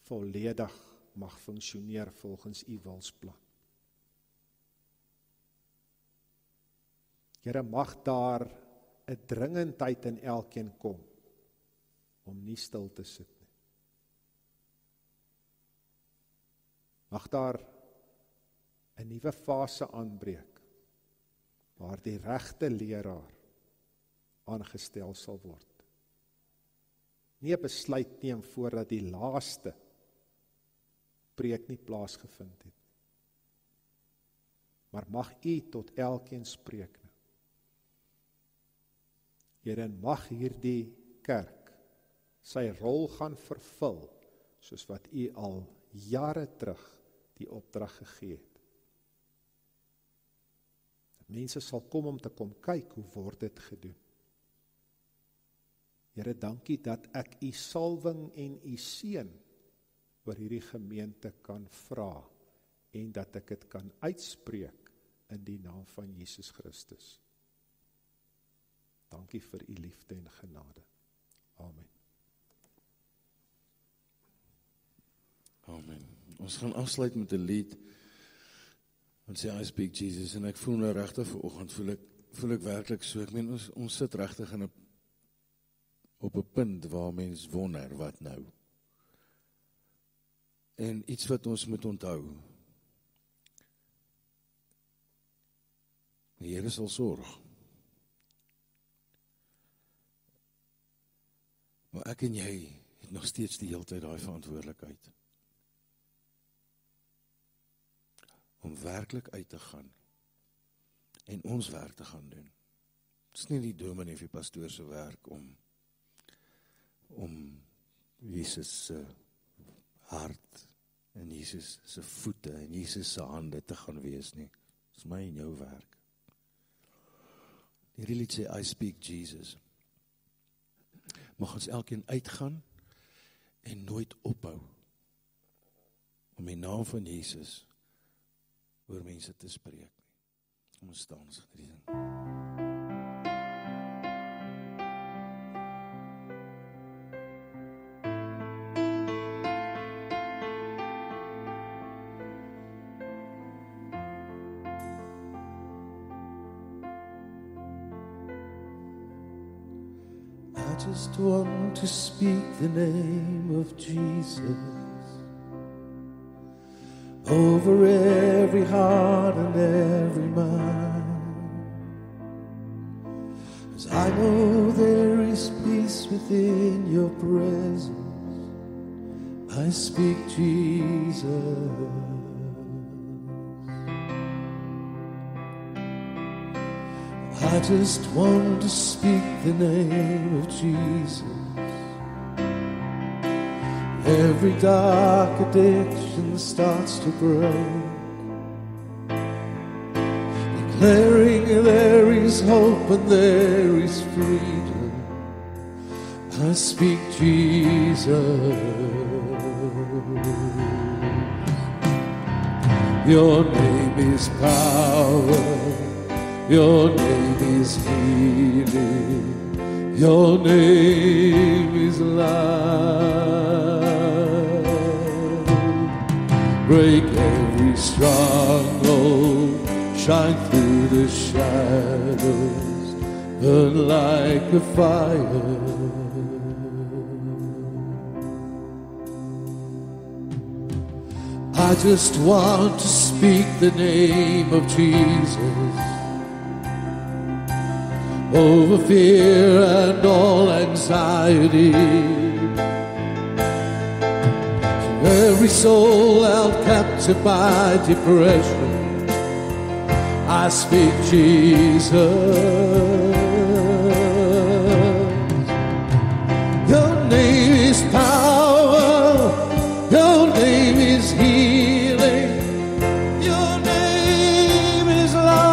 volledig mag funksioneer volgens U wilsplan. Here, mag daar 'n dringendheid in elkeen kom, om nie stil te sit nie. Mag daar 'n nuwe fase aanbreek, waar die regte leraar aangestel sal word. Nie 'n besluit neem voordat die laaste preek nie plaasgevind het. Maar mag U tot elkeen spreek nou. Here, en mag hierdie kerk sy rol gaan vervul, soos wat U al jare terug die opdrag gegee het. Mense sal kom om te kom kyk, hoe word dit gedoen. Here, dankie dat ek u salwing en u seën oor hierdie gemeente kan vra, en dat ek dit kan uitspreek in die naam van Jesus Christus. Dankie vir u liefde en genade. Amen. Amen. Ons gaan afsluit met 'n lied, wat sê, I speak Jesus, en ek voel nou regtig vanoggend, voel ek werklik so, ek meen, ons sit regtig op 'n punt waar mens wonder, wat nou? En iets wat ons moet onthou, die Here sal sorg. Maar ek en jy het nog steeds die hele tyd daai verantwoordelikheid om werklik uit te gaan en ons werk te gaan doen. Het is nie die dominee of die pastoor se werk om Jesus se hart en Jesus se voete en Jesus se hande te gaan wees nie. Dit is my en jou werk. Die lied sê, I speak Jesus. Mag ons elkeen uitgaan en nooit ophou om die naam van Jesus oor mense te spreek. Kom ons staan, ons gaan hierdie ding. I just want to speak the name of Jesus over every heart and every mind. 'Cause I know there is peace within your presence. I speak Jesus. I just want to speak the name of Jesus. Every dark addiction starts to break, declaring there is hope and there is freedom. I speak Jesus. Your name is power. Your name is healing. Your name is life. Break every stronghold. Shine through the shadows. Burn like a fire. I just want to speak the name of Jesus over fear and all anxiety. To every soul held captive by depression, I speak Jesus. Your name is power. Your name is healing. Your name is life.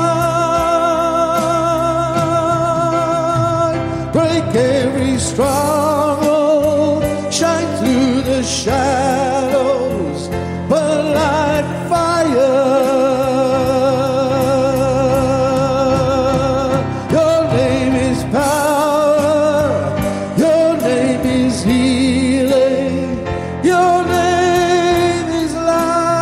Break every stronghold. Shine through the shadows. Burn like fire. Your name is power. Your name is healing. Your name is life.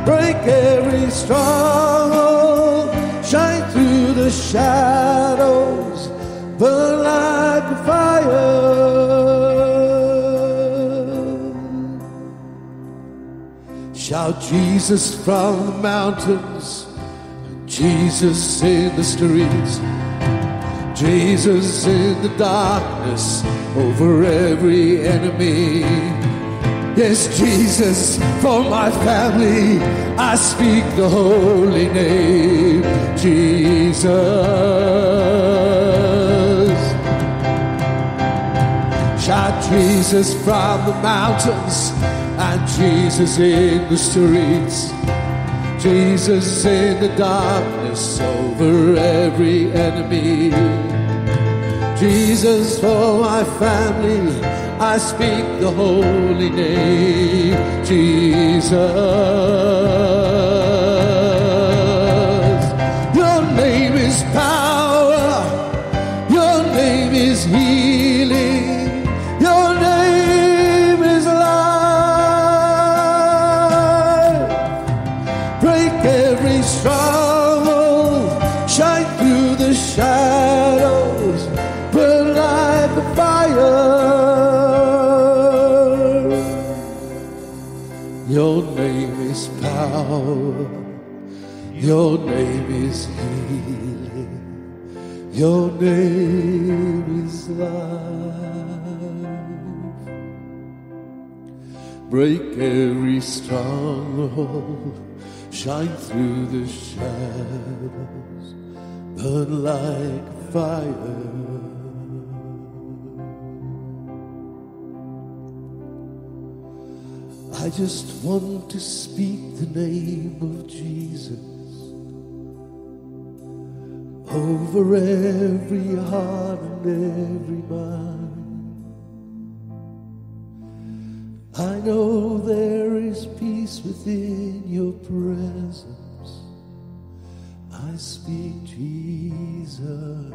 Break every stronghold. Shine through the shadows. Burn like a fire. Shout Jesus from the mountains. Jesus in the streets. Jesus in the darkness over every enemy. Yes, Jesus for my family. I speak the holy name, Jesus. Shout Jesus from the mountains and Jesus in the streets. Jesus in the darkness over every enemy. Jesus for my family, I speak the holy name. Jesus, your name is power, your name is healing, your name is life. Break every stronghold, shine through the shadows, burn like a fire. Your name is power, your name is healing, your name is life. Break every stronghold, shine through the shadows, burn like fire. I just want to speak the name of Jesus over every heart and every mind. I know there is peace within your presence. I speak Jesus.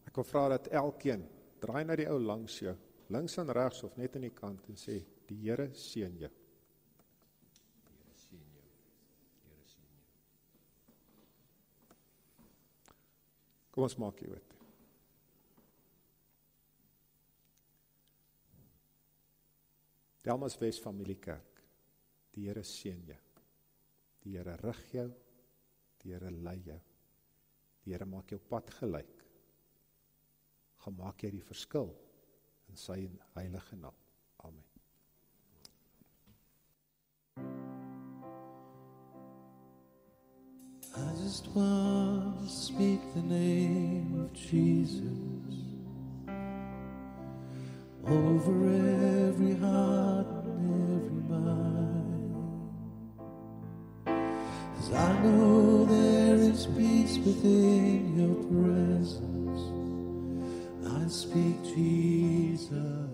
Ek wil vra dat elkeen draai na die ou langs jou, links en regs of net aan die kant en sê, die Here seën jou. Kom ons maak hier wat. Delmas Wes Familiekerk, die Here seën jou. Die Here rig jou, die Here lei jou. Die Here maak jou pad gelyk. Gemaak jy die verskil in sy heilige naam. Amen. I just want to speak the name of Jesus over every heart and every mind. 'Cause I know there is peace within your presence. I speak Jesus.